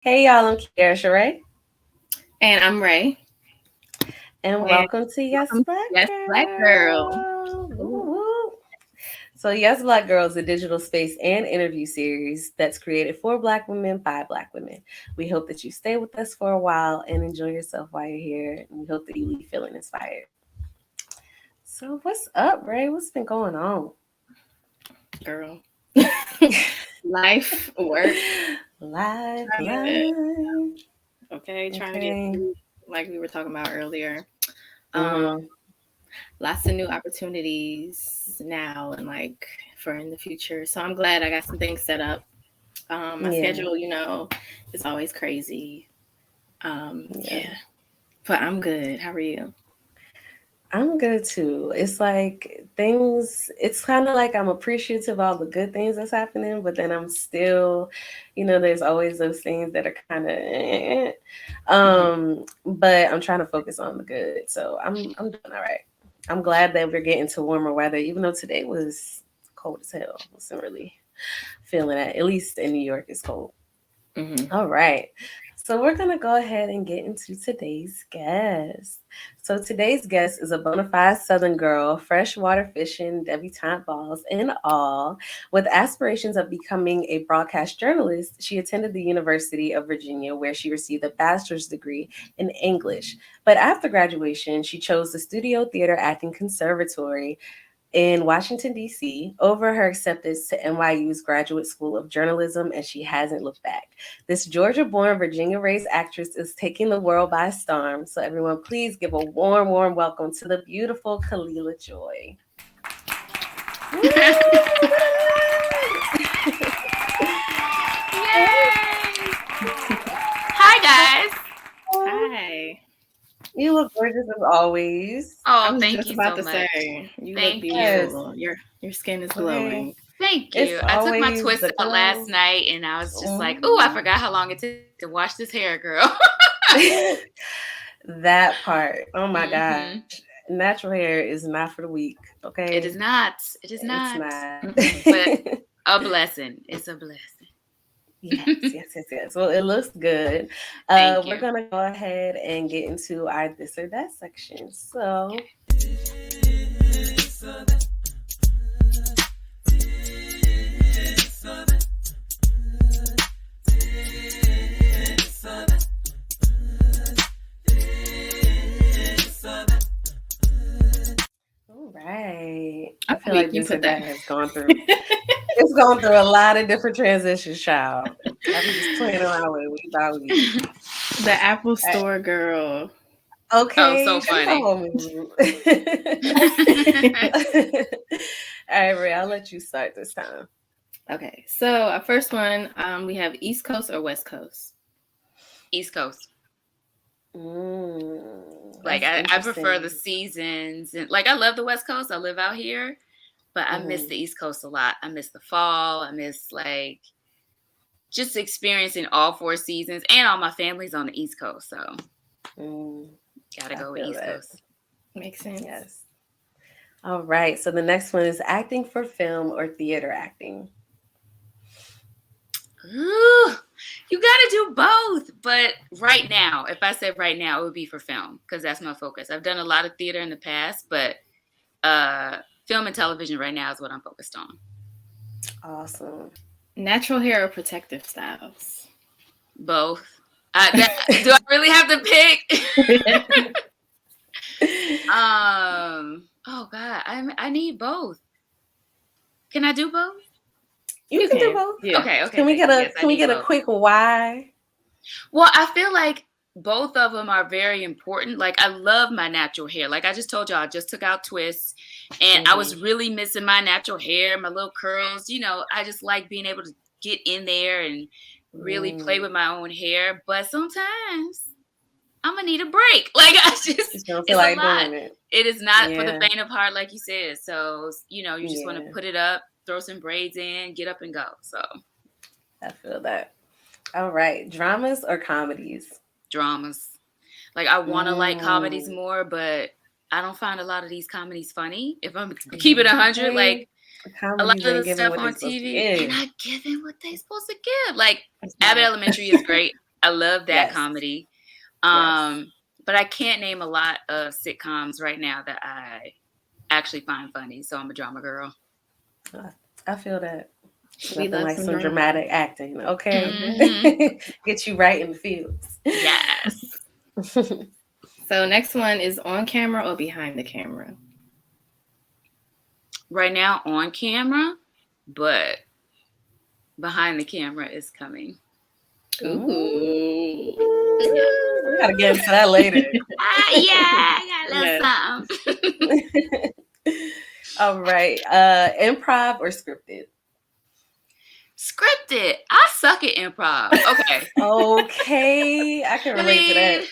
Hey y'all, I'm Kiara Sheree, And I'm Ray. and And welcome to Yes welcome to Black Yes Black Girl. Girl. Woo, Ooh. woo. So, Yes Black Girl is a digital space and interview series that's created for Black women by Black women. We hope that you stay with us for a while and enjoy yourself while you're here, and we hope that you leave feeling inspired. So, what's up, Ray? What's been going on? Girl. Life, work, Life, trying to life. trying to get Okay. through like we were talking about earlier. Um, Mm-hmm. Lots of new opportunities now and like for in the future. So I'm glad I got some things set up. My Yeah. schedule, is always crazy. Yeah. Yeah. But I'm good. How are you? I'm good too. It's like it's kind of like I'm appreciative of all the good things that's happening, but then I'm still, there's always those things that are kind of, Mhm. but I'm trying to focus on the good. So I'm doing all right. I'm glad that we're getting to warmer weather, even though today was cold as hell. I wasn't really feeling that. At least in New York, it's cold. Mhm. All right. So we're going to go ahead and get into today's guest. So today's guest is a bona fide Southern girl, freshwater fishing, debutante balls, and all. With aspirations of becoming a broadcast journalist, she attended the University of Virginia, where she received a bachelor's degree in English. But after graduation, she chose the Studio Theater Acting Conservatory in Washington, D.C., over her acceptance to NYU's Graduate School of Journalism, and she hasn't looked back. This Georgia born, Virginia raised actress is taking the world by storm. So, everyone, please give a warm, warm welcome to the beautiful Khalilah Joi. Woo! Yay! Hi guys. Hi. You look gorgeous as always. I Oh, was thank just you about so to much. say, you look Thank you. Yes. beautiful. Your skin is Okay. glowing. Thank It's you. I took my always twist the out last glow. night and I was just like, oh, I Mhm. forgot how long it took to wash this hair, girl. That part. Oh my hmm gosh. Natural hair is not for the weak, It okay? is not. It is It's not. not. Mm-mm. But a blessing. It's a blessing. Yes, yes, yes, yes. Well, it looks good. Thank We're you. gonna go ahead and get into our this or that section. So, all right. I'm I feel weak. like You this or put that. that has gone through. It's gone through a lot of different transitions, child. I be just playing around with it week by week. The Apple Uh, Store girl. Oh, Okay, so she's a funny. whole mood. All right, Ray, I'll let you start this time. Okay, so our first one, we have East Coast or West Coast. East Coast. Like That's I prefer the interesting. seasons and like I love the West Coast. I live out here, but I miss Hmm. the East Coast a lot. I miss the fall. I miss like just experiencing all four seasons, and all my family's on the East Coast, so Mm, gotta I go with feel East that. Coast. Makes sense. Yes. All right. So the next one is acting for film or theater acting. Ooh, you gotta do both. But right now, if I said right now, it would be for film because that's my focus. I've done a lot of theater in the past, but uh, film and television right now is what I'm focused on. Awesome. Natural hair or protective styles. Both. Do I really have to pick? Oh God, I need both. Can I do both? You You can do can. both. Yeah. Okay, thank you. Yes, I Can we need get a both. quick why? Well, I feel like both of them are very important. Like I love my natural hair. Like I just told y'all, I just took out twists and I was Hmm. really missing my natural hair, my little curls. I just like being able to get in there and really play with Mm. my own hair. But sometimes I'm gonna need a break. Like Just don't feel it's a like lot. doing it. It is not for the Yeah. faint of heart, like you said. So, you just want to Yeah. put it up, throw some braids in, get up and go. So I feel that. All right. Dramas or comedies? dramas. Like I want to like comedies Mm. more, but I don't find a lot of these comedies funny. If I'm keep it 100, Okay. like a lot Comedies of ain't the giving stuff what they on supposed to TV, they're give. not giving what they supposed to give. Like That's Abbott not. Elementary is great. I love that Yes. comedy. Yes. But I can't name a lot of sitcoms right now that I actually find funny. So I'm a drama girl. I feel that. We Nothing love like some some drama. dramatic acting, okay? Mm-hmm. Get you right in the fields. Yes. So next one is on camera or behind the camera? Right now on camera, but behind the camera is coming. Ooh. Yeah. We gotta get into that later. Yeah, I got a little Yes. something. All right. Improv or scripted? Scripted. I suck at improv. Okay. Okay, I can I relate to mean, that.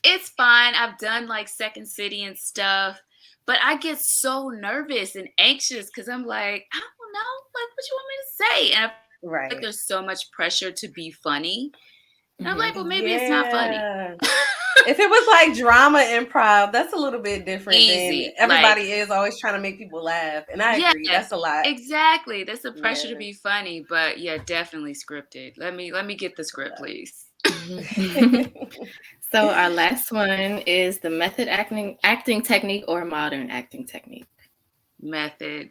it's fine. I've done like Second City and stuff, but I get so nervous and anxious because I'm like, I don't know, like what you want me to say, and I feel like Right. there's so much pressure to be funny, and I'm like, Mhm. well, maybe it's not funny. Yeah. If it was like drama improv, that's a little bit different than Easy, like everybody is always trying to make people laugh. And I yeah, agree, that's a lot. exactly. There's a pressure to Yeah. be funny, but yeah, definitely scripted. Let me get the script, please. So our last one is the method acting technique or modern acting technique. Method.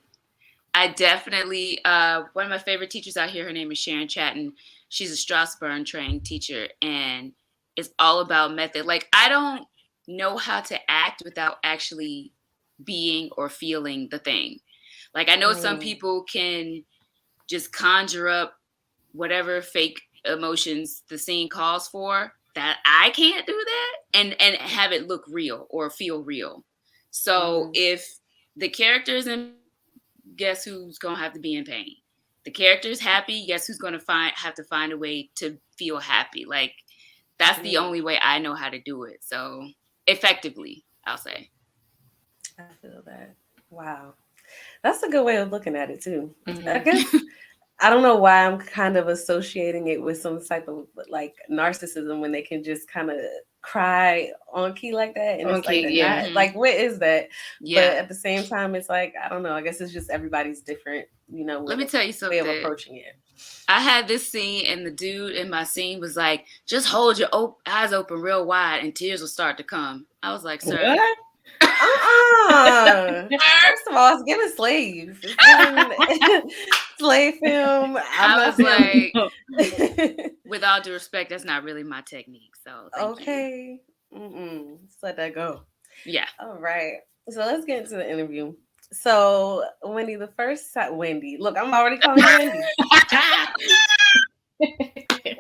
I definitely one of my favorite teachers out here, her name is Sharon Chatton. She's a Strasbourg trained teacher, and it's all about method. Like I don't know how to act without actually being or feeling the thing. Like I know some people can just conjure up whatever fake emotions the scene calls for. That I can't do that and have it look real or feel real. So if the characters in, guess who's gonna have to be in pain? The character's happy, guess who's gonna have to find a way to feel happy? Like that's the only way I know how to do it. So effectively, I'll say. I feel that. Wow. That's a good way of looking at it too. I Mhm. guess I don't know why I'm kind of associating it with some type of like narcissism when they can just kind of cry on key like that. And it's like Okay, they're yeah. not like, what is that? But Yeah. at the same time, it's like, I don't know. I guess it's just everybody's different, Let me tell you way of something. approaching it. I had this scene, and the dude in my scene was like, just hold your eyes open real wide and tears will start to come. I was like, sir. What? First of all, it's giving slaves. It's giving slave film. I'm I not was feeling like, with all due respect, that's not really my technique. So thank you. okay. Let's let that go. Yeah. All right. So let's get into the interview. So Wendy, the first time, Wendy, look, I'm already calling you Wendy.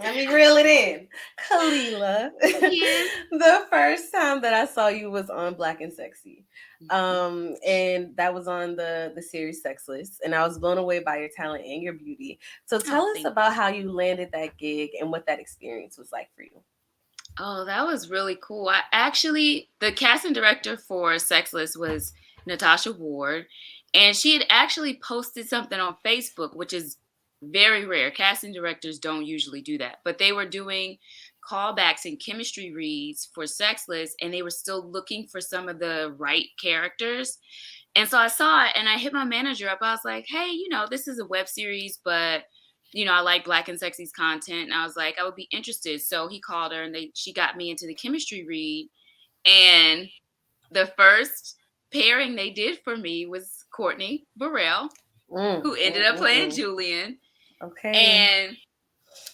Let me reel it in. Khalilah. Yeah. The first time that I saw you was on Black and Sexy. And that was on the series Sexless. And I was blown away by your talent and your beauty. So tell us about how you landed that gig and what that experience was like for you. Oh, that was really cool. I actually, the casting director for Sexless was Natasha Ward, and she had actually posted something on Facebook, which is very rare. Casting directors don't usually do that, but they were doing callbacks and chemistry reads for Sexless, and they were still looking for some of the right characters. And so I saw it, and I hit my manager up. I was like, hey, this is a web series, but I like Black and Sexy's content. And I was like, I would be interested. So he called her and she got me into the chemistry read. And the first pairing they did for me was Courtney Burrell, who ended up playing Julian. Okay. And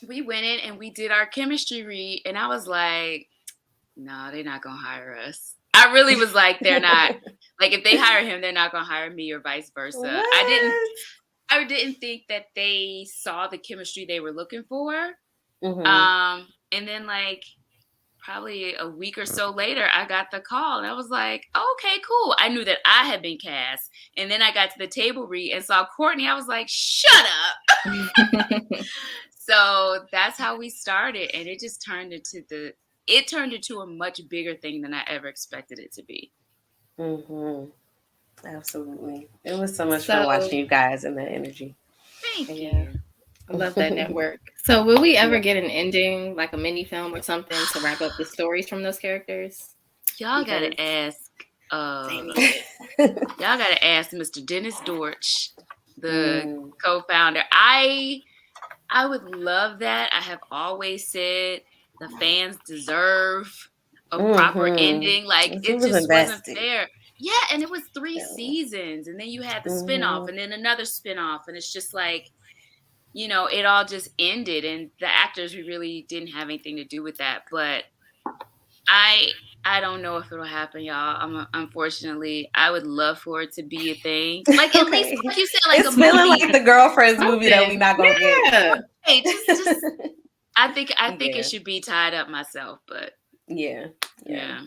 we went in and we did our chemistry read. And I was like, no, they're not going to hire us. I really was like, they're not. Like, if they hire him, they're not going to hire me or vice versa. What? I didn't think that they saw the chemistry they were looking for. Mm-hmm. And then like probably a week or so later, I got the call and I was like, okay, cool. I knew that I had been cast. And then I got to the table read and saw Courtney. I was like, shut up. So that's how we started. And it just turned into a much bigger thing than I ever expected it to be. Mm-hmm. Absolutely. It was so much fun watching you guys and that energy. Thank you. I love that network. So will we ever get an ending, like a mini film or something to wrap up the stories from those characters? Y'all gotta ask Mr. Dennis Dortch, the co-founder. I I would love that. I have always said the fans deserve a proper ending. Like, He it was just wasn't invested. fair. Yeah, and it was 3 Yeah. seasons, and then you had the spinoff, and then another spinoff, and it's just like, it all just ended, and the actors, we really didn't have anything to do with that. But I I don't know if it'll happen, y'all. Unfortunately, I would love for it to be a thing. Like, at least, Okay. like you said, like a It's feeling movie. like the Girlfriends movie that we Something. not gonna Yeah. Hey, just I think Yeah. it should be tied up myself, but Yeah. yeah.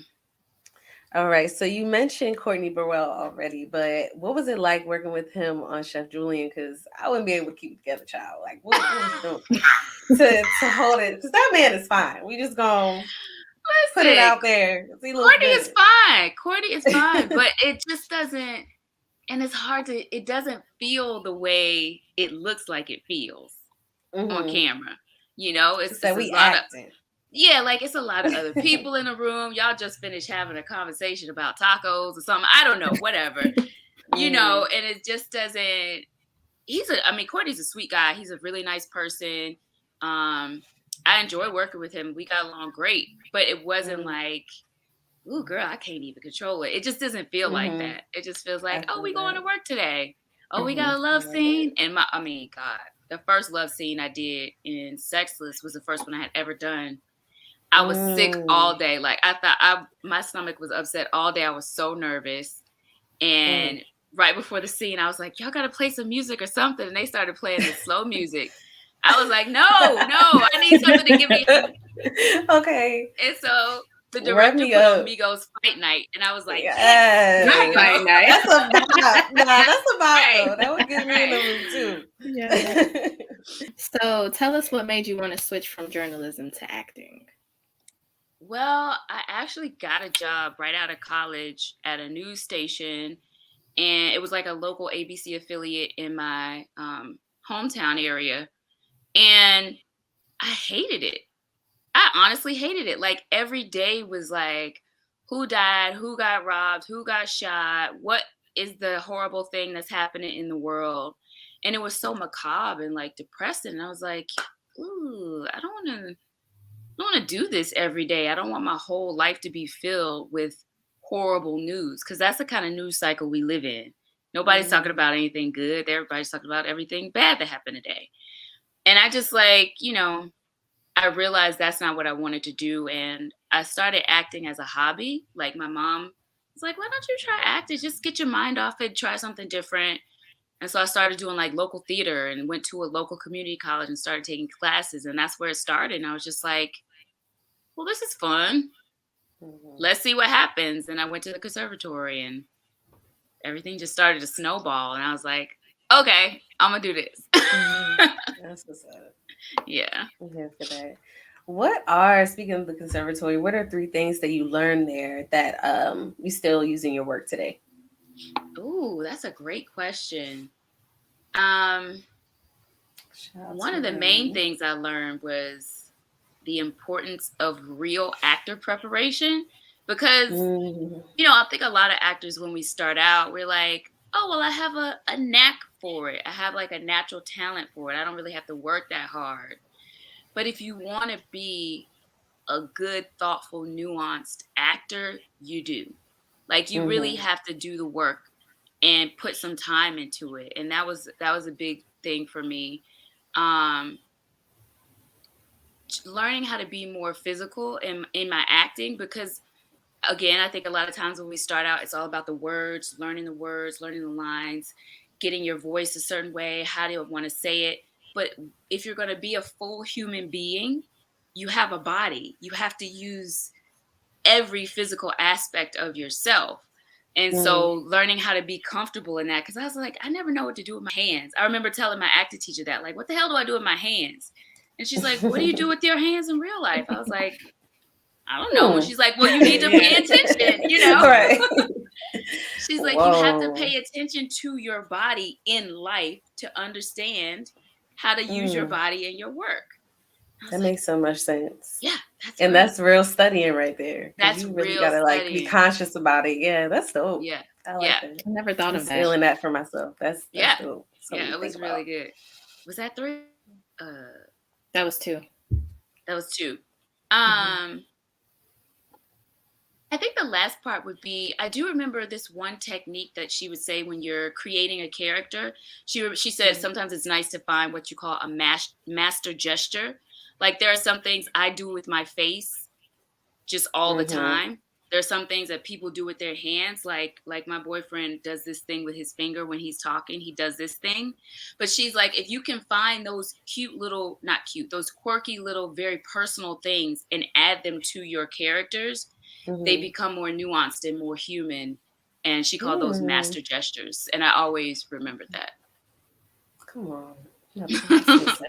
All right. So you mentioned Courtney Burwell already, but what was it like working with him on Chef Julian? Because I wouldn't be able to keep it together, child. Like, what was you doing to hold it? Because that man is fine. We just gonna put it Listen, out there. He looks Courtney is good. fine. Courtney is fine, but it just doesn't, and it's hard to. It doesn't feel the way it looks like it feels on camera. It's It's that a we lot of. acting. Yeah, like, it's a lot of other people in the room. Y'all just finished having a conversation about tacos or something. I don't know, whatever. And it just doesn't. Courtney's a sweet guy. He's a really nice person. I enjoy working with him. We got along great, but it wasn't like, ooh, girl, I can't even control it. It just doesn't feel like that. It just feels like, oh, we going to work today. Oh, we got a love scene. And God, the first love scene I did in Sexless was the first one I had ever done. I was sick all day. Like, I thought my stomach was upset all day. I was so nervous. And right before the scene, I was like, y'all got to play some music or something. And they started playing the slow music. I was like, no, I need something to give me. Okay. And so the director put on Migos Fight Night. And I was like, yes. Fight Night. That's a vibe. That's a vibe, though. That would get me in the mood, too. Yeah. So tell us what made you want to switch from journalism to acting. Well, I actually got a job right out of college at a news station, and it was like a local ABC affiliate in my hometown area, and I hated it. I honestly hated it. Like, every day was like, who died, who got robbed, who got shot, what is the horrible thing that's happening in the world? And it was so macabre and like depressing. And I was like, ooh, I don't want to do this every day. I don't want my whole life to be filled with horrible news, because that's the kind of news cycle we live in. Nobody's talking about anything good. Everybody's talking about everything bad that happened today. And I just I realized that's not what I wanted to do. And I started acting as a hobby. Like, my mom was like, why don't you try acting? Just get your mind off it, try something different. And so I started doing like local theater and went to a local community college and started taking classes. And that's where it started. And I was just like, well, this is fun. Let's see what happens. And I went to the conservatory, and everything just started to snowball. And I was like, okay, I'm going to do this. That's what's up. Yeah. I'm here for that. Speaking of the conservatory, what are 3 things that you learned there that you still use in your work today? Ooh, that's a great question. One of the main things I learned was the importance of real actor preparation, because, I think a lot of actors, when we start out, we're like, oh, well, I have a knack for it. I have like a natural talent for it. I don't really have to work that hard. But if you want to be a good, thoughtful, nuanced actor, you do. Like, you really have to do the work and put some time into it. And that was a big thing for me. Learning how to be more physical in my acting, because, again, I think a lot of times when we start out, it's all about the words, learning the lines, getting your voice a certain way, how do you want to say it. But if you're going to be a full human being, you have a body. You have to use every physical aspect of yourself. And so learning how to be comfortable in that, because I was like, I never know what to do with my hands. I remember telling my acting teacher that, like, what the hell do I do with my hands? And she's like, what do you do with your hands in real life? I was like, I don't know. And she's like, well, you need to pay attention, Right. She's like, you have to pay attention to your body in life to understand how to use your body in your work. That makes so much sense. Yeah. That's real studying right there. That's you really real gotta studying. be conscious about it. Yeah, that's dope. Yeah. I like that. I never thought of that. Feeling that for myself. That's dope. Yeah, it was really good. Was that 3? That was 2. That was 2. Mm-hmm. I think the last part would be, I do remember this one technique that she would say when you're creating a character. She said sometimes it's nice to find what you call a master gesture. Like there are some things I do with my face just all the Mm-hmm. time. There's some things that people do with their hands, like my boyfriend does this thing with his finger when he's talking. He does this thing. But she's like, if you can find those cute little, not cute, those quirky little, very personal things and add them to your characters, they Mm-hmm. become more nuanced and more human. And she called those Mm-hmm. master gestures. And I always remembered that. Come on. Master gestures.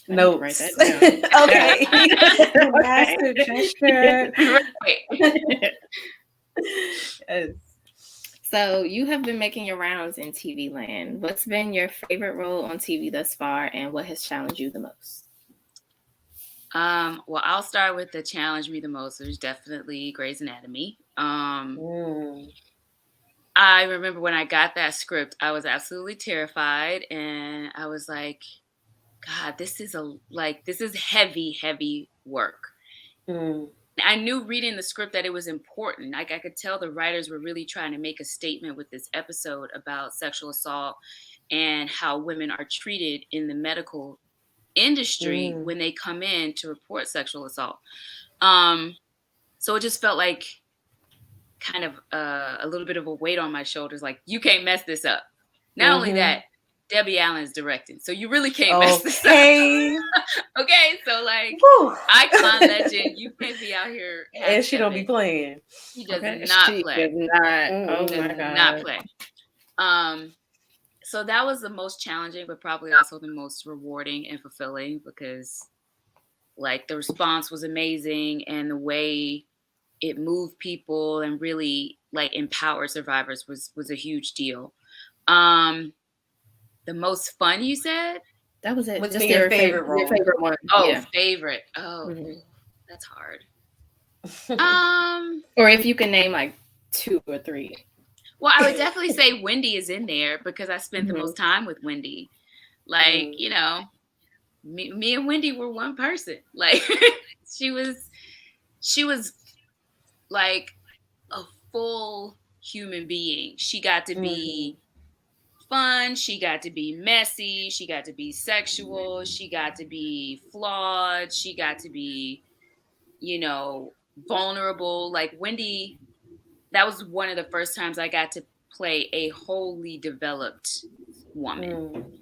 I need to write Notes. that down. Okay. Master gesture. Right. Yes. So you have been making your rounds in TV land. What's been your favorite role on TV thus far, and what has challenged you the most? Well, I'll start with the challenge me the most. There's definitely Grey's Anatomy. Mm. I remember when I got that script, I was absolutely terrified, and I was like, God, this is heavy, heavy work. Mm. I knew reading the script that it was important. Like I could tell the writers were really trying to make a statement with this episode about sexual assault and how women are treated in the medical industry Mm. when they come in to report sexual assault. So it just felt like kind of a little bit of a weight on my shoulders. Like, you can't mess this up. Not only Mm-hmm. that, Debbie Allen is directing, so you really can't mess this up. Okay. Okay, so like, Whew. icon legend, you can't be out here. And she don't be playing. She does Okay, not she play. does not. Mm-mm. Oh Does my God. not play. So that was the most challenging, but probably also the most rewarding and fulfilling, because like the response was amazing, and the way it moved people and really like empowered survivors was a huge deal. The most fun, you said? That was it. What's Just been your your favorite your role? favorite one. Oh, Yeah. favorite. Oh, Mhm. that's hard. Or if you can name like 2 or 3. Well, I would definitely say Wendy is in there because I spent the Mhm. most time with Wendy. Like, you know, me and Wendy were one person. Like she was like a full human being. She got to be fun, she got to be messy, she got to be sexual, she got to be flawed, she got to be, you know, vulnerable. Like Wendy, that was one of the first times I got to play a wholly developed woman.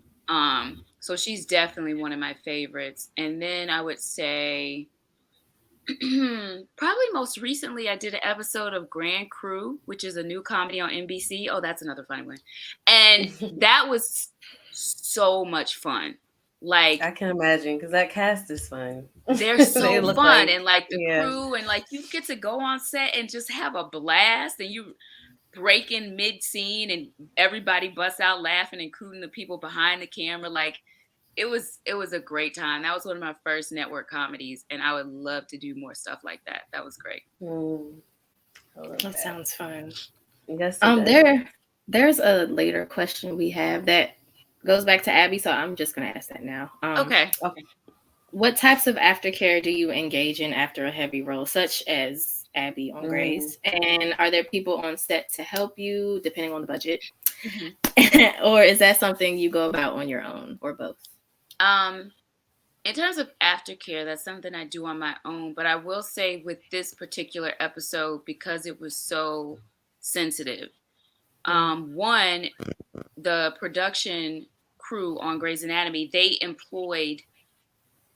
So she's definitely one of my favorites. And then I would say probably most recently I did an episode of Grand Crew, which is a new comedy on NBC. Oh, that's another funny one. And that was so much fun. Like, I can imagine, because that cast is fun. they're so They fun. look like- and like the yeah. crew, and like you get to go on set and just have a blast, and you break in mid scene and everybody busts out laughing, including the people behind the camera. Like it was a great time. That was one of my first network comedies, and I would love to do more stuff like that. That was great. That sounds fun. Yes, it does. There's a later question we have that goes back to Abby, so I'm just gonna ask that now. Okay. What types of aftercare do you engage in after a heavy role, such as Abby on Grey's? And are there people on set to help you, depending on the budget? Or is that something you go about on your own, or both? In terms of aftercare, that's something I do on my own. But I will say with this particular episode, because it was so sensitive, one, the production crew on Grey's Anatomy, they employed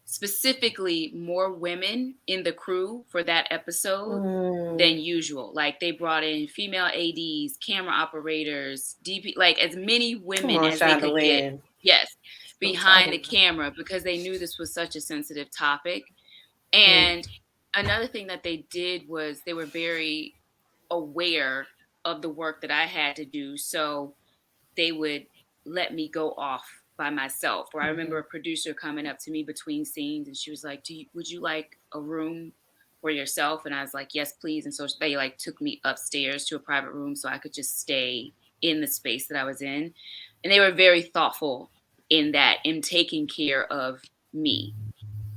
specifically more women in the crew for that episode than usual. Like they brought in female ADs, camera operators, DP, like as many women as they could get. Yes, behind the camera, because they knew this was such a sensitive topic. And another thing that they did was they were very aware of the work that I had to do. So they would let me go off by myself. Or I remember a producer coming up to me between scenes and she was like, would you like a room for yourself? And I was like, yes, please. And so they like took me upstairs to a private room so I could just stay in the space that I was in. And they were very thoughtful in that am taking care of me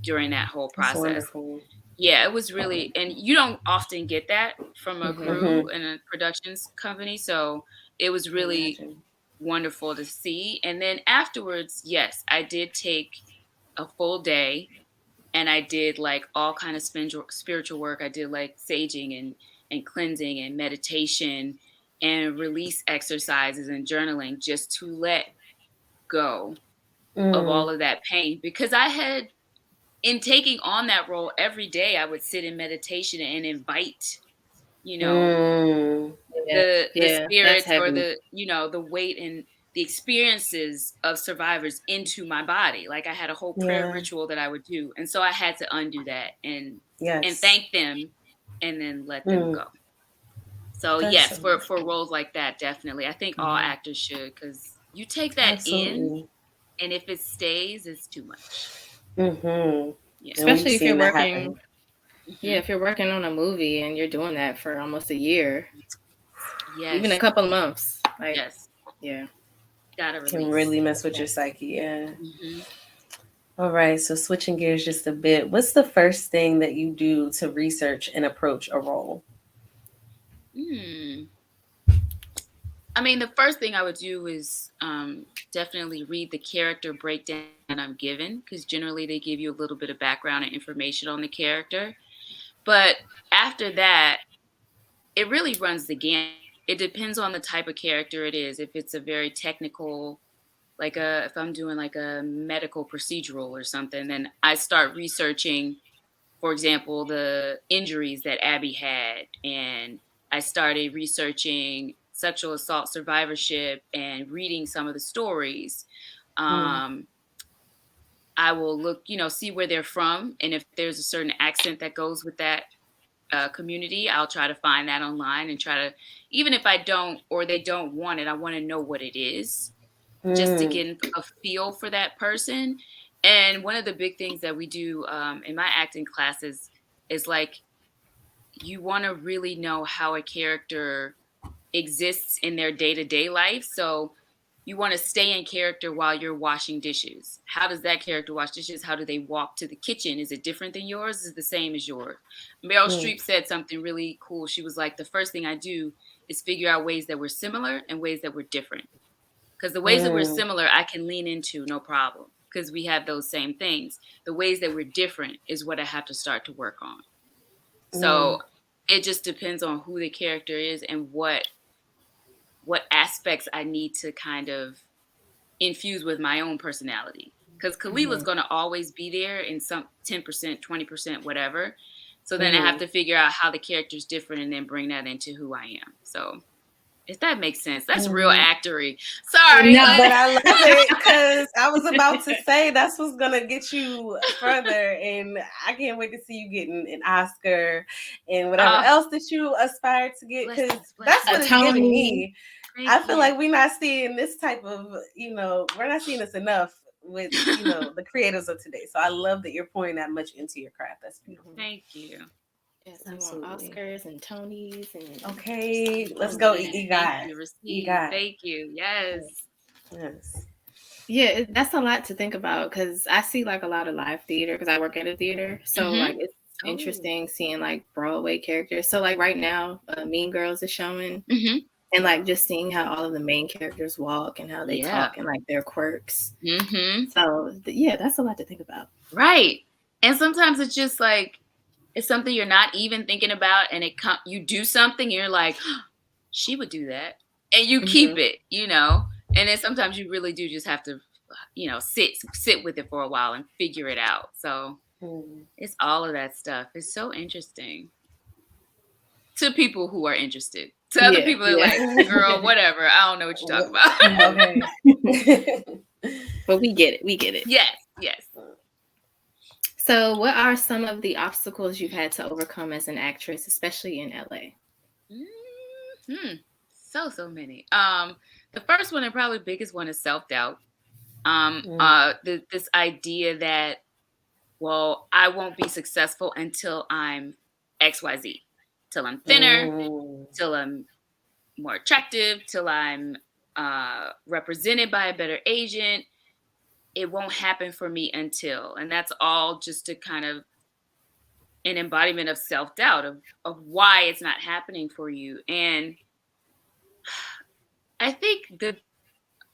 during that whole That's process. wonderful. Yeah, it was really, and you don't often get that from a crew Mm-hmm. in a productions company. So it was really Imagine. wonderful to see. And then afterwards, yes, I did take a full day and I did like all kind of spiritual work. I did like saging and cleansing and meditation and release exercises and journaling just to let go of all Mm. of that pain because I had in taking on that role every day I would sit in meditation and invite, you know, Mm. Yeah, the yeah, that's spirits or heavy. the, you know, the weight and the experiences of survivors into my body. Like I had a whole prayer Yeah. ritual that I would do. And so I had to undo that and Yes. thank them and then let them Mm. go. So That's so yes, for beautiful. roles like that, definitely. I think all Mm-hmm. actors should because you take that in Absolutely. and if it stays, it's too much. Mm-hmm. Yeah. And we've Especially if you're seen that happen. working, yeah, Hmm. if you're working on a movie and you're doing that for almost a year, even a Yes. couple of months. Like, Yes. yeah. Gotta Can release. really mess with Yeah. your psyche. Yeah. Hmm. All right. So switching gears just a bit. What's the first thing that you do to research and approach a role? Hmm. I mean, the first thing I would do is definitely read the character breakdown I'm given, because generally they give you a little bit of background and information on the character. But after that, it really runs the gamut. It depends on the type of character it is. If it's a very technical, if I'm doing like a medical procedural or something, then I start researching, for example, the injuries that Abby had. And I started researching sexual assault survivorship and reading some of the stories. Mm. Um, I will look, see where they're from. And if there's a certain accent that goes with that community, I'll try to find that online and try to, even if I don't or they don't want it, I want to know what it is just to Mm. get a feel for that person. And one of the big things that we do in my acting classes is like you want to really know how a character exists in their day-to-day life. So you want to stay in character while you're washing dishes. How does that character wash dishes? How do they walk to the kitchen? Is it different than yours? Is it the same as yours? Meryl Mm. Streep said something really cool. She was like, the first thing I do is figure out ways that we're similar and ways that we're different. Because the ways that we're Mm. similar, I can lean into no problem because we have those same things. The ways that we're different is what I have to start to work on. Mm. So it just depends on who the character is and what aspects I need to kind of infuse with my own personality. Because Khalilah's Mm. going to always be there in some 10%, 20%, whatever. So then I have Mm. to figure out how the character's different and then bring that into who I am. So if that makes sense, that's real Mm. actory. Sorry. No, But I love it because I was about to say that's what's gonna get you further, and I can't wait to see you getting an Oscar and whatever Oh, else that you aspire to get. Because blessings, that's a what blessings. it's giving Tony. me. I Thank feel you. like we're not seeing this type of, we're not seeing this enough with the creators of today. So I love that you're pouring that much into your craft. That's beautiful. Thank you. Yes, we want Absolutely. Oscars and Tonys and Okay, let's go. Receive, thank EGOT. you. Receive, EGOT. thank you. Yes. Yes. yeah, that's a lot to think about because I see like a lot of live theater because I work at a theater. So Mm-hmm. like it's Oh. interesting seeing like Broadway characters. So like right now, Mean Girls is showing, Mm-hmm. and like just seeing how all of the main characters walk and how they Yeah. talk and like their quirks. Mm-hmm. So yeah, that's a lot to think about. Right. And sometimes it's just like it's something you're not even thinking about, and you do something, and you're like, she would do that, and you keep Mm-hmm. it. And then sometimes you really do just have to, sit with it for a while and figure it out. So Mm. it's all of that stuff. It's so interesting to people who are interested. To other Yeah, people, they're yeah. like, girl, whatever. I don't know what you're talking about. Okay. But we get it. We get it. Yes, yes. So, what are some of the obstacles you've had to overcome as an actress, especially in LA? Hmm. So many. The first one and probably biggest one is self-doubt. Mm. This idea that, well, I won't be successful until I'm XYZ, till I'm thinner, Mm. till I'm more attractive, till I'm represented by a better agent. it won't happen for me until, and that's all just to kind of an embodiment of self-doubt of why it's not happening for you. And I think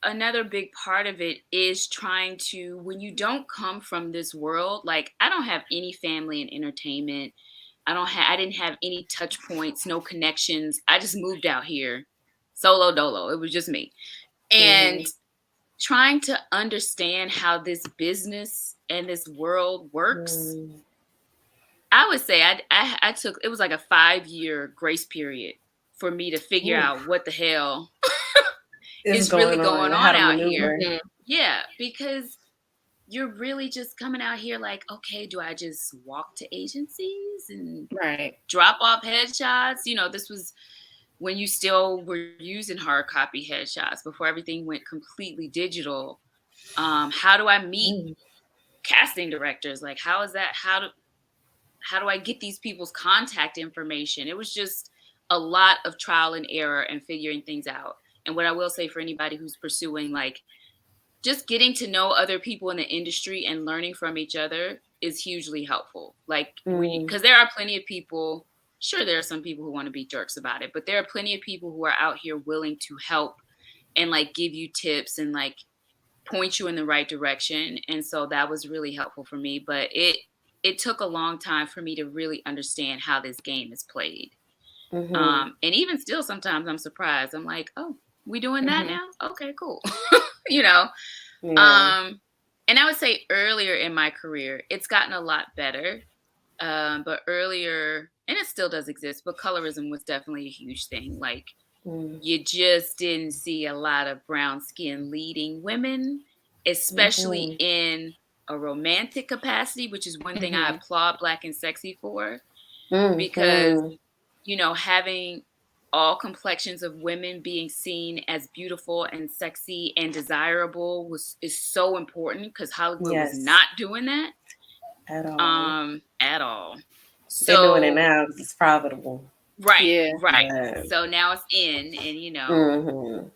another big part of it is trying to, when you don't come from this world, like I don't have any family in entertainment. I didn't have any touch points, no connections. I just moved out here solo dolo. It was just me. And trying to understand how this business and this world works, I would say I took, it was like a 5-year grace period for me to figure out what the hell is really going on out here. Yeah, because you're really just coming out here like, okay, do I just walk to agencies and drop off headshots? You know, this was when you still were using hard copy headshots before everything went completely digital. How do I meet casting directors? Like, how is that? How do I get these people's contact information? It was just a lot of trial and error and figuring things out. And what I will say for anybody who's pursuing, like, just getting to know other people in the industry and learning from each other is hugely helpful. Like, because there are plenty of people, sure, there are some people who want to be jerks about it, but there are plenty of people who are out here willing to help and like give you tips and like point you in the right direction. And so that was really helpful for me. But it took a long time for me to really understand how this game is played. And even still, sometimes I'm surprised. I'm like, oh, we doing that now? Okay, cool. You know? Yeah. And I would say earlier in my career, it's gotten a lot better. But earlier, and it still does exist, but colorism was definitely a huge thing. Like, you just didn't see a lot of brown skin leading women, especially in a romantic capacity, which is one thing I applaud Black and Sexy for. Because, you know, having all complexions of women being seen as beautiful and sexy and desirable is so important, because Hollywood was not doing that at all. So they're doing it now because it's profitable. Right. Yeah. Right. Yeah. So now it's in, and you know,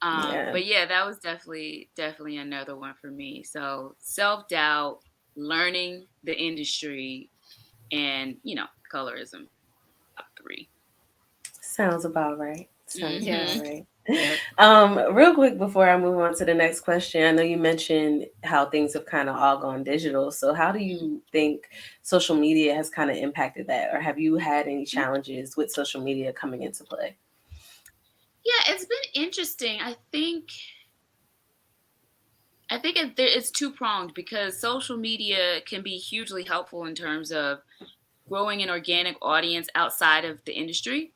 but yeah, that was definitely another one for me. So self-doubt, learning the industry, and you know, colorism. Top 3. Sounds about right. About right. Real quick before I move on to the next question, I know you mentioned how things have kind of all gone digital. So how do you think social media has kind of impacted that? Or have you had any challenges with social media coming into play? Yeah, it's been interesting. I think it's two-pronged, because social media can be hugely helpful in terms of growing an organic audience outside of the industry.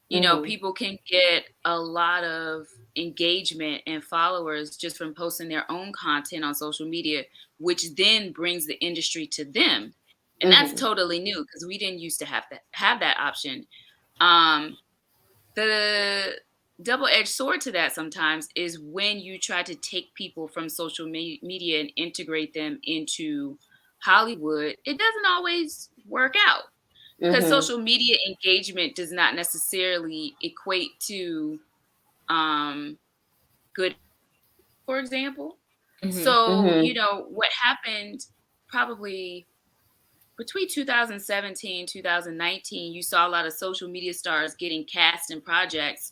You know, people can get a lot of engagement and followers just from posting their own content on social media, which then brings the industry to them. And that's totally new, because we didn't used to have that option. The double-edged sword to that sometimes is when you try to take people from social media and integrate them into Hollywood, it doesn't always work out. Because social media engagement does not necessarily equate to good, for example. So, you know, what happened probably between 2017, 2019, you saw a lot of social media stars getting cast in projects.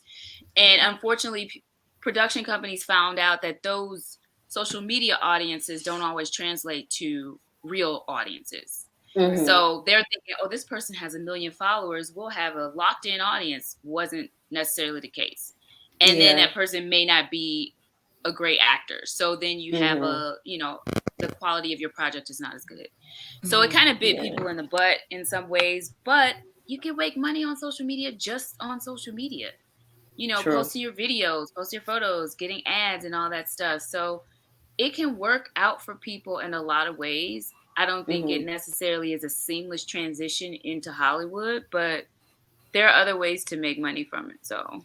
And unfortunately, production companies found out that those social media audiences don't always translate to real audiences. So they're thinking, oh, this person has 1 million followers, we'll have a locked in audience. Wasn't necessarily the case. And then that person may not be a great actor. So then you have you know, the quality of your project is not as good. So it kind of bit people in the butt in some ways, but you can make money on social media just on social media. You know, posting your videos, posting your photos, getting ads and all that stuff. So it can work out for people in a lot of ways. I don't think it necessarily is a seamless transition into Hollywood, but there are other ways to make money from it. So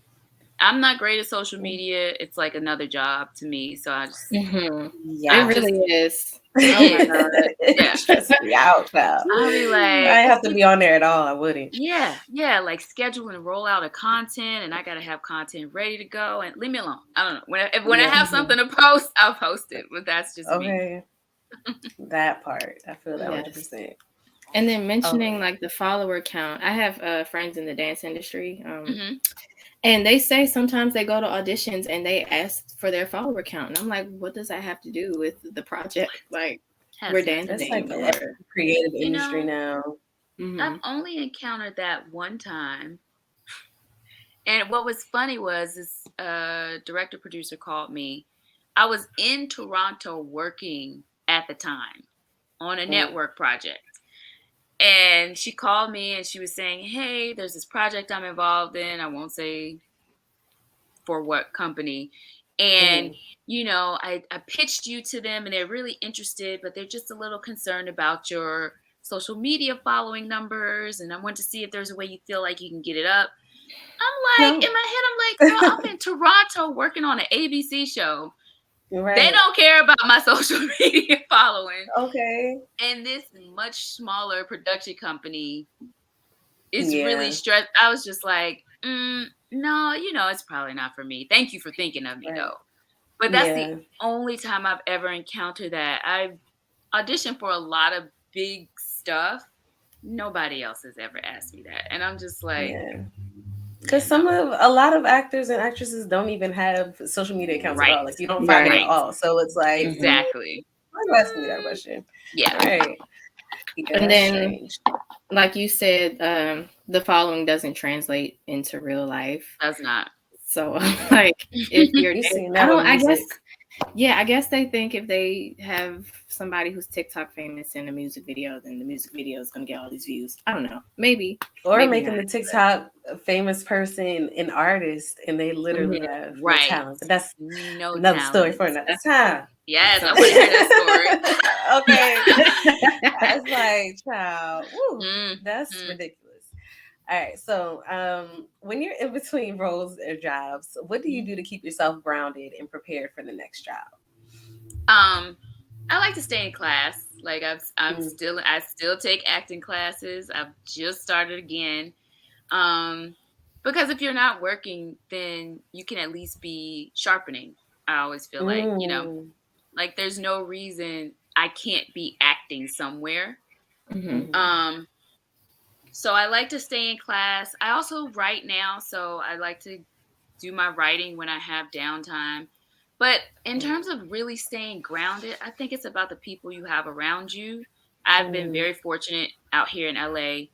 I'm not great at social media. It's like another job to me. So I just, it really is. Oh my God. Yeah. Stress me out, child. I'll be I like, have to be on there at all. I wouldn't. yeah, like schedule and roll out of content, and I gotta have content ready to go. And leave me alone. I don't know. When I Yeah. have something to post, I'll post it. But that's just me. Okay. That part. I feel that Yes. 100%. And then mentioning Okay. like the follower count, I have friends in the dance industry, Mm-hmm. and they say sometimes they go to auditions and they ask for their follower count, and I'm like, what does that have to do with the project? Like, we're Has nothing to It's do like dancing, with every it. or creative You industry know, now. I've mm-hmm. only encountered that one time. And what was funny was this director producer called me. I was in Toronto working at the time on a Mm. network project. And she called me and she was saying, hey, there's this project I'm involved in. I won't say for what company. And, Mm-hmm. I pitched you to them and they're really interested, but they're just a little concerned about your social media following numbers. And I want to see if there's a way you feel like you can get it up. I'm like, No. in my head, I'm like, girl, I'm in Toronto working on an ABC show. They Right. don't care about my social media following. Okay. And this much smaller production company is really Yeah. stressed. I was just like, no, it's probably not for me. Thank you for thinking of me, Right. though. But that's the Yeah. only time I've ever encountered that. I've auditioned for a lot of big stuff. Nobody else has ever asked me that. And I'm just like, Yeah. yeah, Because no. a lot of actors and actresses don't even have social media accounts at Right. all. Like you don't find them at Right. Right. all. So it's like, Exactly. why are you asking me that question? Yeah. Right. Yeah, And that's then, strange. like you said, the following doesn't translate into real life. Does not. So, like, if you're, You seen I that with don't, I guess, music. yeah, I guess they think if they have somebody who's TikTok famous in a music video, then the music video is going to get all these views. I don't know. Maybe, Or maybe making not. the TikTok famous person an artist and they literally have no Right. talent. But that's No another story talent. for another time. Yes, So, I want to hear that story. Okay. I was like, child, woo, that's Mhm. ridiculous. All right. So when you're in between roles or jobs, what do you do to keep yourself grounded and prepared for the next job? I like to stay in class. Like Mm. I still take acting classes. I've just started again. Um, because if you're not working, then you can at least be sharpening. I always feel like, Mm. like there's no reason I can't be acting somewhere. mm-hmm. Mhm. So I like to stay in class. I also write now, so I like to do my writing when I have downtime. But in terms of really staying grounded, I think it's about the people you have around you. I've been Mm. very fortunate out here in LA,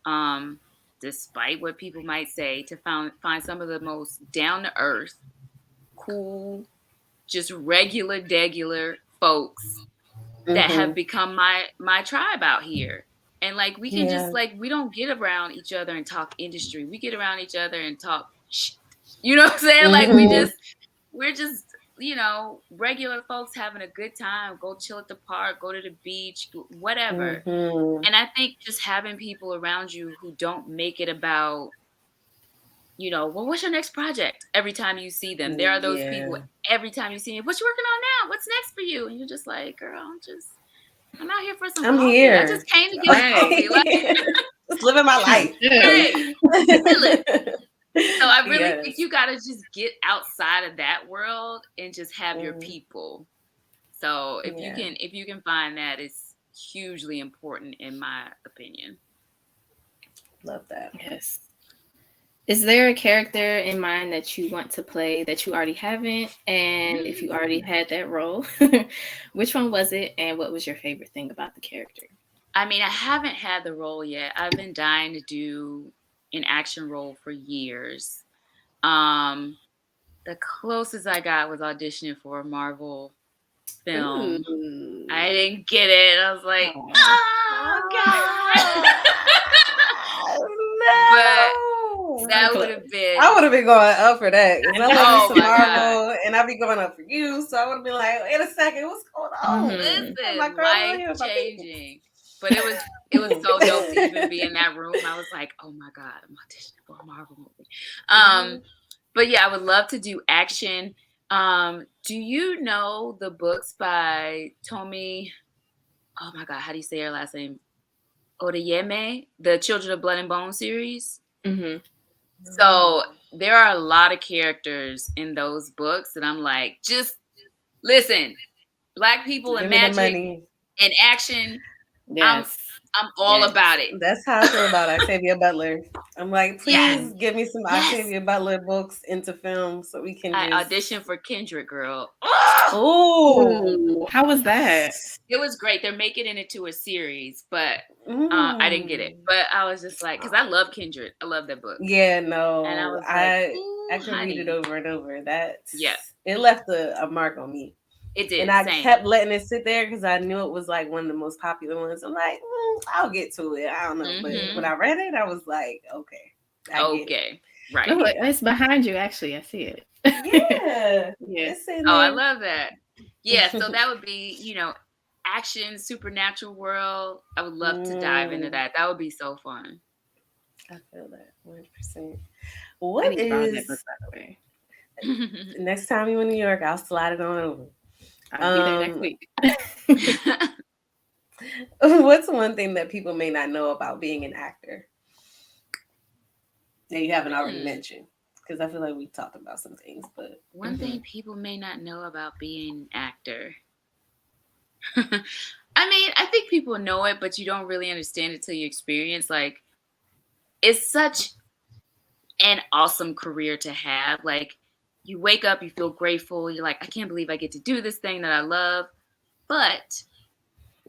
um, despite what people might say, to find some of the most down to earth, cool, just regular folks that have Mhm. become my tribe out here. And like we can just Yeah. like we don't get around each other and talk industry. We get around each other and talk shit. You know what I'm saying? Like Mhm. we're just regular folks having a good time. Go chill at the park, go to the beach, whatever. Mhm. And I think just having people around you who don't make it about, well, what's your next project? Every time you see them, there are those people Yeah. every time you see them. What you working on now? What's next for you? And you're just like, girl, I'm out here for some I'm coffee. I here. just came to get some coffee. Like, Okay. Just living my life. hey, chilling. So I really think Yes. you gotta just get outside of that world and just have your Mhm. people. So Yeah. if you can find that, it's hugely important in my opinion. Love that. Yes. Is there a character in mind that you want to play that you already haven't? And if you already had that role, which one was it? And what was your favorite thing about the character? I mean, I haven't had the role yet. I've been dying to do an action role for years. Um, the closest I got was auditioning for a Marvel film. Ooh. I didn't get it. I was like, Aw. oh God. But No. So that would close. have I been, would have been going up for that because I love me oh some my God. Marvel and I be going up for you. So I would have been like, wait a second, what's going on? Mhm. I'm my Listen, girl over life here with my people. changing. But it was so dope to even be in that room. I was like, oh my God, I'm auditioning for a Marvel movie. Mhm. But yeah, I would love to do action. Do you know the books by Tomi? oh my God, how do you say her last name? Odeyeme, the Children of Blood and Bone series. Mm-hmm. So there are a lot of characters in those books that I'm like, just listen, Black people and Give me the magic money. and action. Yes. I'm all about it. That's how I feel about Octavia Butler. I'm like, Yes. please give me some Yes. Octavia Butler books into film so we can I just auditioned for Kendrick, girl. Oh, how was that? It was great. They're making it into a series, but I didn't get it. But I was just like, because I love Kendrick. I love that book. Yeah, And I no. was like, I could read it over and over. Yeah. It left a mark on me. It did. And I Same. kept letting it sit there because I knew it was like one of the most popular ones. I'm like, I'll get to it. I don't know. But when I read it, I was like, okay. I get it. Right. Oh, it's behind you, actually. I see it. Yeah. Yeah. It's in Oh, I there. love that. Yeah, so that would be, action, supernatural world. I would love to dive into that. That would be so fun. I feel that 100%. I What need to borrow that is book, by the way. next time you're in New York, I'll slide it on over. I'll be there next week. What's one thing that people may not know about being an actor that you haven't already mentioned? Because I feel like we talked about some things, but one thing people may not know about being an actor. I mean, I think people know it, but you don't really understand it till you experience. Like, it's such an awesome career to have. Like, you wake up, you feel grateful. You're like, I can't believe I get to do this thing that I love. But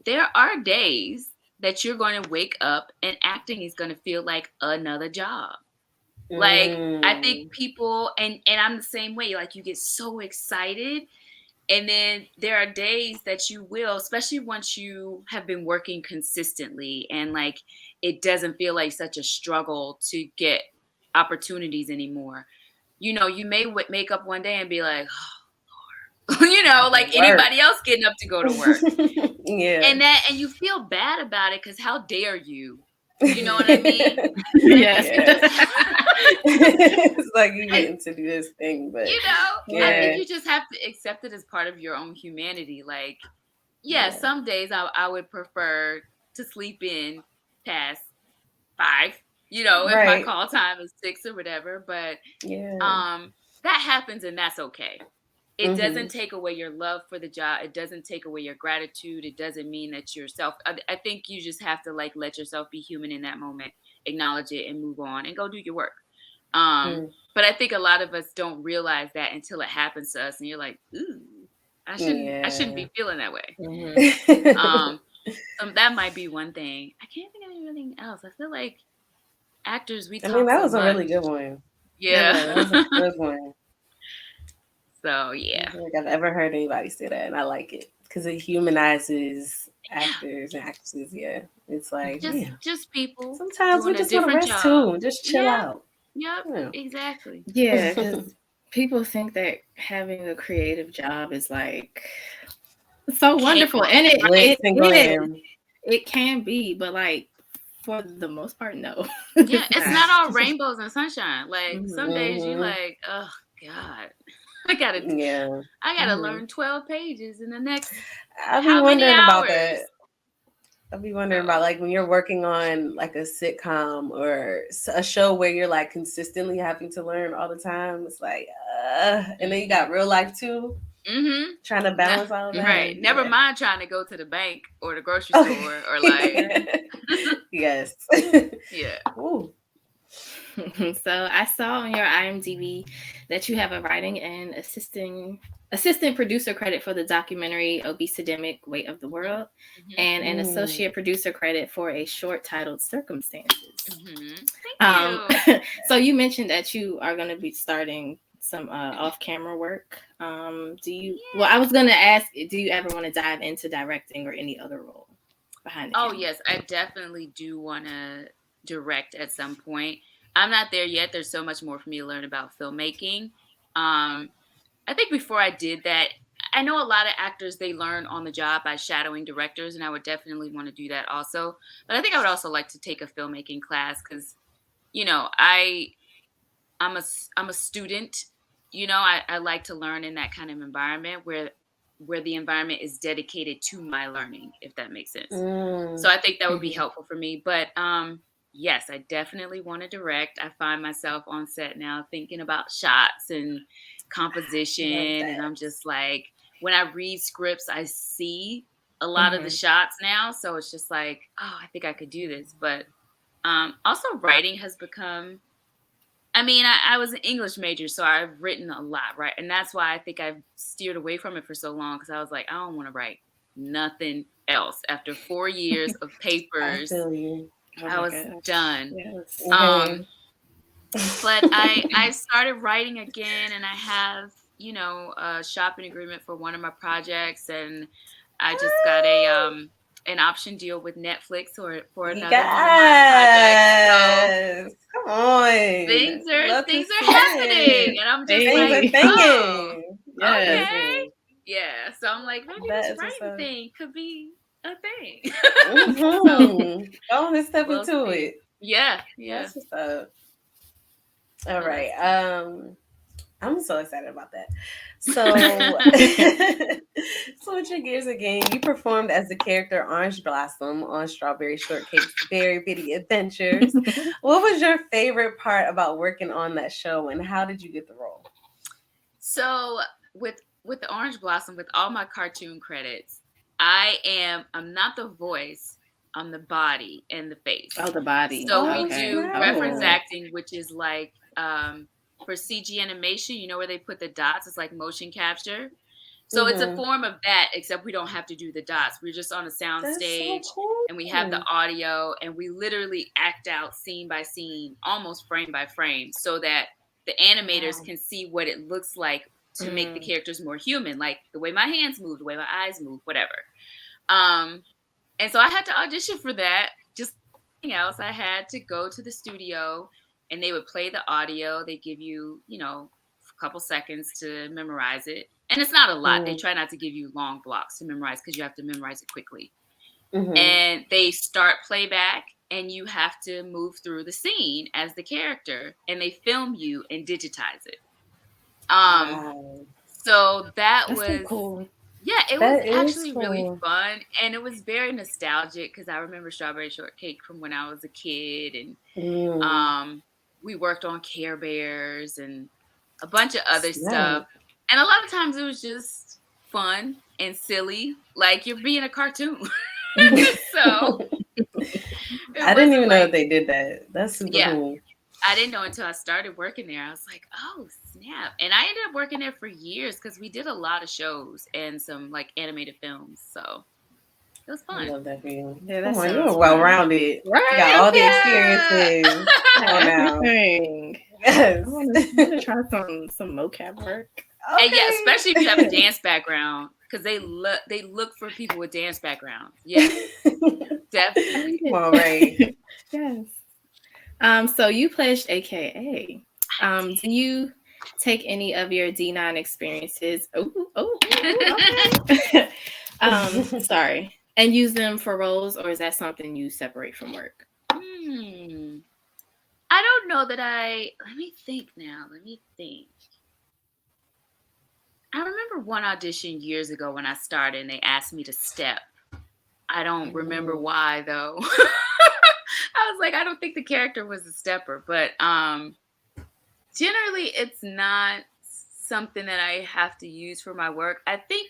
there are days that you're going to wake up and acting is going to feel like another job. Like, I think people, and I'm the same way, like, you get so excited. And then there are days that you will, especially once you have been working consistently and like it doesn't feel like such a struggle to get opportunities anymore. You may wake up one day and be like, oh, Lord, like anybody else getting up to go to work. Yeah. And you feel bad about it because how dare you? You know what I mean? Yes. It's like you getting to do this thing, but I think you just have to accept it as part of your own humanity. Like, some days I would prefer to sleep in past 5, if my call time is 6 or whatever. But that happens and that's okay. It doesn't take away your love for the job. It doesn't take away your gratitude. It doesn't mean that you're I think you just have to like let yourself be human in that moment, acknowledge it and move on and go do your work. But I think a lot of us don't realize that until it happens to us and you're like, ooh, I shouldn't be feeling that way. That might be one thing. I can't think of anything else. I feel like actors, we talk that so was much. a really good one. Yeah. That was a good one. So, yeah. I don't think I've ever heard anybody say that, and I like it because it humanizes actors and actresses. Yeah, it's like just people. Sometimes we just want to rest too, just chill out. Yep, exactly. Yeah, because people think that having a creative job is like so wonderful, and it can be, but like for the most part, no. It's not all rainbows and sunshine. Like some days you like, oh God, I gotta learn 12 pages in the next. I'll be wondering about that. I'll be wondering about like when you're working on like a sitcom or a show where you're like consistently having to learn all the time. It's like, and then you got real life too. Trying to balance all that. Right. Never mind trying to go to the bank or the grocery store or like. Yes. Yeah. Ooh. So I saw on your IMDb that you have a writing and assistant producer credit for the documentary Obesodemic: Weight of the World, and an associate producer credit for a short titled Circumstances. Thank you. So you mentioned that you are going to be starting some off-camera work. Well, I was going to ask, do you ever want to dive into directing or any other role behind the camera? Oh, yes. I definitely do want to direct at some point. I'm not there yet. There's so much more for me to learn about filmmaking. I think before I did that, I know a lot of actors, they learn on the job by shadowing directors, and I would definitely want to do that also. But I think I would also like to take a filmmaking class because, I'm a student. I like to learn in that kind of environment where where the environment is dedicated to my learning, if that makes sense. So I think that would be helpful for me. But yes, I definitely want to direct. I find myself on set now thinking about shots and composition, and I'm just like, when I read scripts, I see a lot of the shots now. So it's just like, oh, I think I could do this. But also writing has become, I mean, I was an English major, so I've written a lot, right? And that's why I think I've steered away from it for so long, because I was like, I don't want to write nothing else. After 4 years of papers, I was done. Yes. But I started writing again, and I have, you know, a shopping agreement for one of my projects, and I just got an option deal with Netflix for another one of my projects. So come on, things are happening, and I'm just like, oh, okay, yeah. So I'm like, maybe this writing thing could be a thing. So, go and step into it. Yeah. That's what's up. All right. I'm so excited about that. So, switching gears again, you performed as the character Orange Blossom on Strawberry Shortcake's Very Bitty Adventures. What was your favorite part about working on that show, and how did you get the role? So, with the Orange Blossom, with all my cartoon credits, I'm not the voice, I'm the body and the face. Oh, the body. So we do reference acting, which is like, for CG animation, you know, where they put the dots, it's like motion capture. So it's a form of that, except we don't have to do the dots. We're just on a sound stage, and we have the audio, and we literally act out scene by scene, almost frame by frame, so that the animators can see what it looks like to make the characters more human, like the way my hands move, the way my eyes move, whatever. And so I had to audition for that. Just anything else, I had to go to the studio, and they would play the audio. They give you, you know, a couple seconds to memorize it. And it's not a lot. They try not to give you long blocks to memorize, because you have to memorize it quickly. And they start playback, and you have to move through the scene as the character, and they film you and digitize it. So that's was so cool. Yeah, it was actually really fun, and it was very nostalgic, because I remember Strawberry Shortcake from when I was a kid, and we worked on Care Bears and a bunch of other stuff. And a lot of times it was just fun and silly, like you're being a cartoon. So I didn't even know that they did that. That's super cool. I didn't know until I started working there. I was like, oh, snap. And I ended up working there for years, because we did a lot of shows and some like animated films. So it was fun. I love that for you. Yeah, that's you're well-rounded. Right? You got all the experiences. Yes. I want to try some mocap work. And yeah, especially if you have a dance background, because they look for people with dance backgrounds. Yeah, definitely. All right. Yes. So you pledged AKA. Do you take any of your D9 experiences? Okay. Sorry. And use them for roles, or is that something you separate from work? I don't know that let me think now. Let me think. I remember one audition years ago when I started, and they asked me to step. I don't remember why, though. I was like, I don't think the character was a stepper, but generally it's not something that I have to use for my work. I think,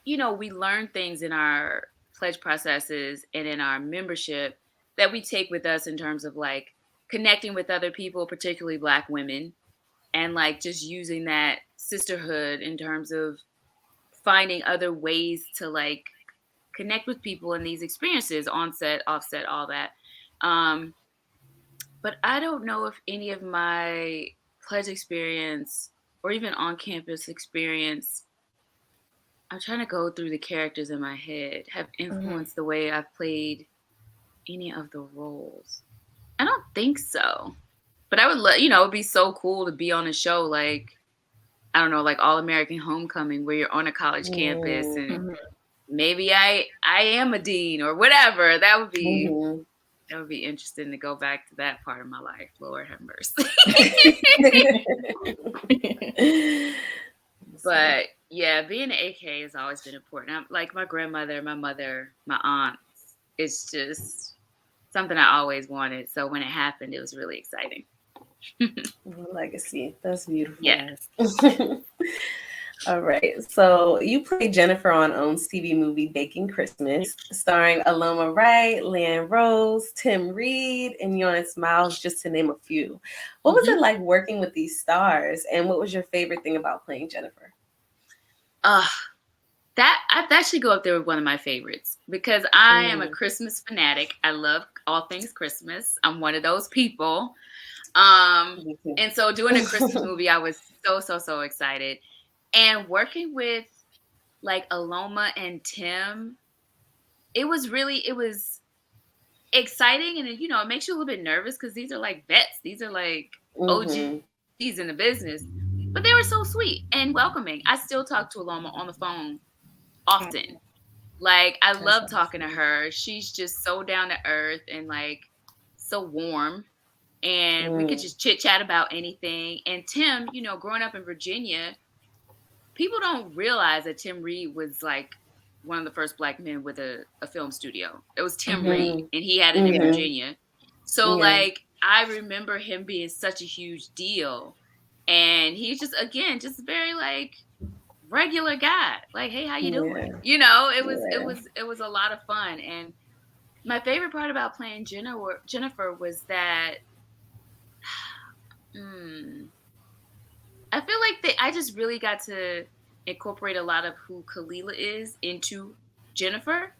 you know, we learn things in our pledge processes and in our membership that we take with us in terms of like connecting with other people, particularly Black women, and like just using that sisterhood in terms of finding other ways to like connect with people in these experiences, on set, offset, all that. But I don't know if any of my pledge experience or even on-campus experience, I'm trying to go through the characters in my head, have influenced the way I've played any of the roles. I don't think so. But I would love, you know, it'd be so cool to be on a show like, I don't know, like All American Homecoming, where you're on a college campus and maybe I am a dean or whatever. That would be interesting to go back to that part of my life. Lord have mercy. But Yeah, being an AK has always been important. I'm, like my grandmother, my mother, my aunts. It's just something I always wanted. So when it happened, it was really exciting. Legacy. That's beautiful. Yeah. Yes. All right. So you played Jennifer on OWN's TV movie Baking Christmas, starring Aloma Wright, Leanne Rose, Tim Reed, and Yon Smiles, just to name a few. What was it Mm-hmm. like working with these stars, and what was your favorite thing about playing Jennifer? Uh, that I'd actually go up there with one of my favorites because I am a Mm, Christmas fanatic. I love all things Christmas. I'm one of those people. Um, me too. and so doing a Christmas movie, I was so excited. And working with like Aloma and Tim, it was exciting, and it makes you a little bit nervous because these are like vets. These are like OGs Mm-hmm. in the business. But they were so sweet and welcoming. I still talk to Aloma on the phone often. Like I love That's talking to awesome. her. She's just so down to earth and like so warm. And we could Mm, just chit chat about anything. And Tim, growing up in Virginia, people don't realize that Tim Reed was like one of the first black men with a film studio. It was Tim Reed, mm-hmm. and he had it in Yeah. Mm-hmm. Virginia. So Yeah. like I remember him being such a huge deal. And he's just again just very like regular guy. Like, hey, how you doing? Yeah. It Yeah. was it was a lot of fun. And my favorite part about playing Jennifer was that mm, I feel like I just really got to incorporate a lot of who Khalilah is into Jennifer.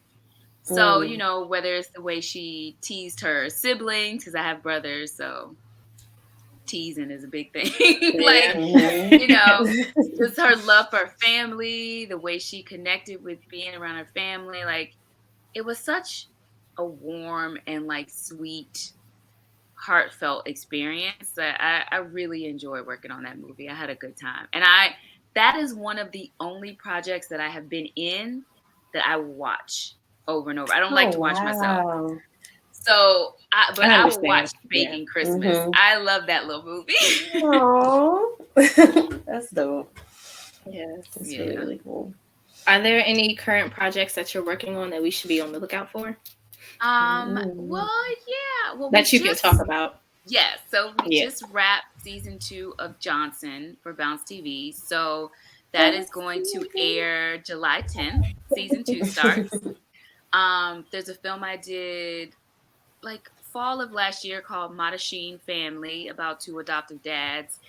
So, Mm. whether it's the way she teased her siblings, because I have brothers, so teasing is a big thing. Like, Yeah. Mm-hmm. you know, just her love for her family, the way she connected with being around her family. Like, it was such a warm and like sweet, heartfelt experience that I really enjoyed working on that movie. I had a good time. And that is one of the only projects that I have been in that I will watch over and over. I don't like Oh, to watch myself. wow. But I I will watch understand. Yeah. Baking Christmas. Mm-hmm. I love that little movie. Oh, that's dope. Yes. That's really, Yeah. really cool. Are there any current projects that you're working on that we should be on the lookout for Mm. Well, yeah. Well, that you can talk about? yes. So we Yeah. just wrapped season 2 of Johnson for Bounce TV. So that is That's going to amazing. air July 10th. Season 2 starts. There's a film I did like fall of last year called Madasheen Family about 2 adoptive dads,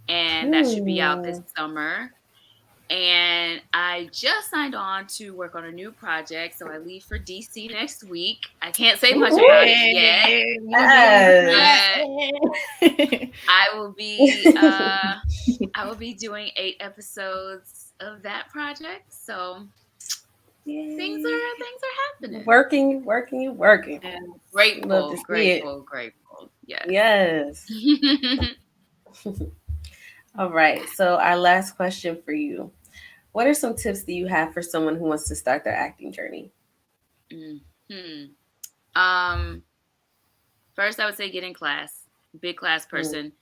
and that should be out this Mm. summer. And I just signed on to work on a new project, so I leave for DC next week. I can't say much about it yet, Hey, Yes. but yes. I will be I will be doing 8 episodes of that project. So Yay. things are happening. Working, working, working. Love to see it. Grateful. Yes. Yes. All right. So, our last question for you. What are some tips that you have for someone who wants to start their acting journey? hmm Um, First I would say get in class. Big class Mm, person.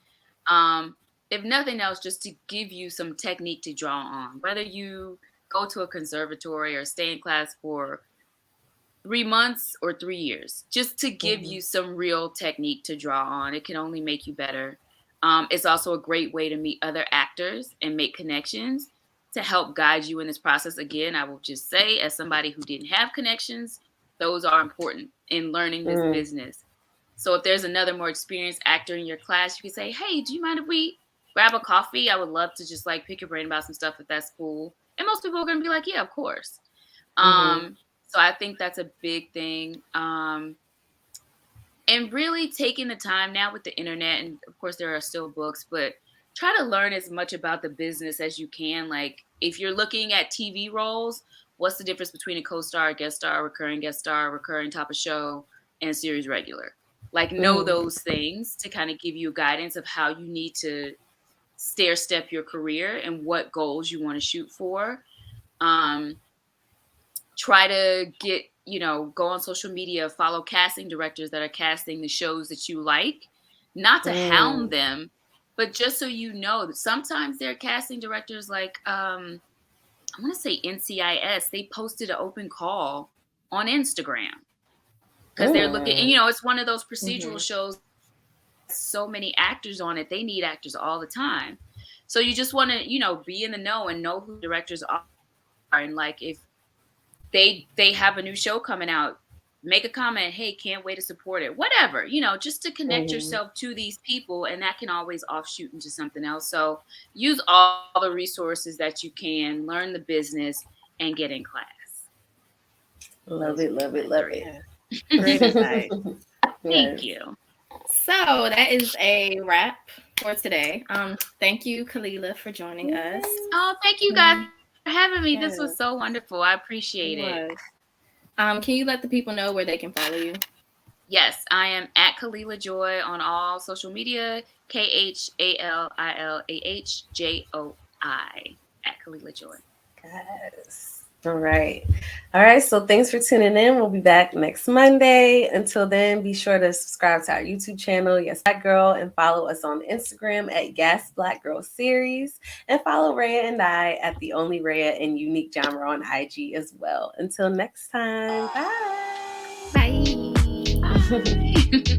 Um, if nothing else, just to give you some technique to draw on. Whether you go to a conservatory or stay in class for 3 months or 3 years, just to give mhm, you some real technique to draw on. It can only make you better. It's also a great way to meet other actors and make connections to help guide you in this process. Again, I will just say, as somebody who didn't have connections, those are important in learning this mm, business. So if there's another more experienced actor in your class, you can say, hey, do you mind if we grab a coffee? I would love to just like pick your brain about some stuff if that's cool. And most people are going to be like, yeah, of course. mhm, So I think that's a big thing. And really taking the time now with the internet, and of course there are still books, but try to learn as much about the business as you can. Like if you're looking at TV roles, what's the difference between a co-star, guest star, recurring guest star, recurring top of show, and series regular? Like know mhm, those things to kind of give you guidance of how you need to stair step your career and what goals you want to shoot for. Um, Try to go on social media, follow casting directors that are casting the shows that you like, not to mm, hound them, but just so you know that sometimes they're casting directors like I want to say NCIS, they posted an open call on Instagram because they're looking, and it's one of those procedural shows. So many actors on it, they need actors all the time. So you just want to, be in the know and know who directors are, and like if they have a new show coming out, make a comment, hey, can't wait to support it, whatever, just to connect yourself to these people, and that can always offshoot into something else. So use all the resources that you can, learn the business, and get in class. Love it. Great advice. Thank you. So that is a wrap for today. Thank you, Khalilah, for joining us. Oh, thank you guys for having me. This was so wonderful. I appreciate it. Can you let the people know where they can follow you? Yes, I am at Khalilah Joi on all social media. KHALILAHJOI at Khalilah Joi. Yes. All right. So thanks for tuning in. We'll be back next Monday. Until then, be sure to subscribe to our YouTube channel, Yas Black Girl, and follow us on Instagram at Yas Black Girl Series, and follow Rhea and I at The Only Rhea and Unique Genre on IG as well. Until next time, bye. Bye.